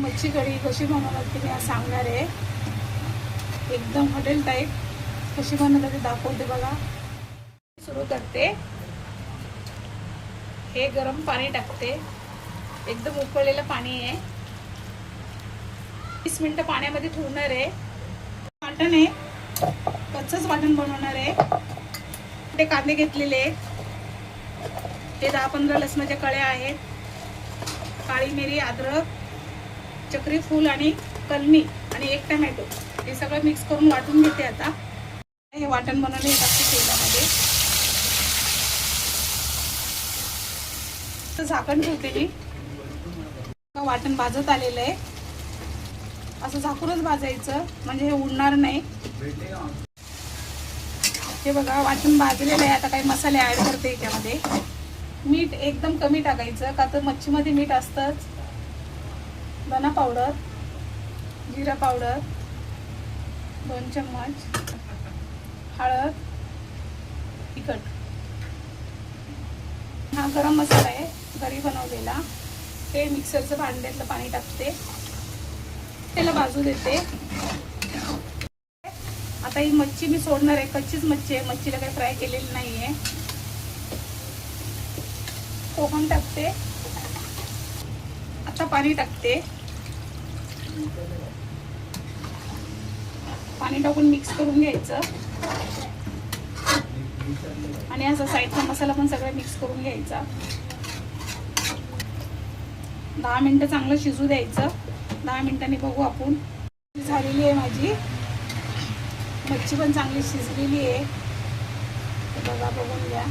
मच्छी कढी कशी बनवतात ते मी आज सांगणार आहे. एकदम हॉटेल टाईप कशी बनवतात ते दाखवते बघा. सुरू करते. हे गरम पाणी टाकते. एकदम उकळलेलं पाणी आहे. 20 मिनिटं पाण्यामध्ये ठेवणार आहे. वाटण आहे, कच्चंच वाटण बनवणार आहे. ते कांदे घेतलेले, ते 10-15 लसणाच्या कळ्या आहेत, काळी मिरी, अद्रक, चक्री फूल आणि कलमी आणि 1 टमॅटो. हे सगळं मिक्स करून वाटून घेते. आता हे वाटण बनवले टाकते तेलामध्ये. झाकण ठेवते मी. वाटण भाजत आलेलं आहे. असं झाकूनच भाजायचं म्हणजे हे उडणार नाही. हे बघा वाटण भाजलेलं आहे. आता काही मसाले ऍड करते याच्यामध्ये. मीठ एकदम कमी टाकायचं, का तर मच्छीमध्ये मीठ असतंच. धना पावडर, जिरा पावडर 2 चम्मच, हळद, तिखट. हा गरम मसाला आहे घरी बनवलेला. हे मिक्सरचं भांड्यातलं पाणी टाकते, त्याला भाजू देते. आता ही मच्छी मी सोडणार आहे. कच्चीच मच्छी आहे, मच्छीला काही फ्राय केलेली नाही आहे. कोकम टाकते. आता पाणी टाकते. पाणी टाकून मिक्स करून घ्यायचं आणि असा साईडचा मसाला पण सगळं मिक्स करून घ्यायचा. 10 मिनिटं चांगलं शिजू द्यायचं. 10 मिनिटांनी बघू आपण. झालेली आहे माझी मच्छी, पण चांगली शिजलेली आहे. बघा, बघून घ्या.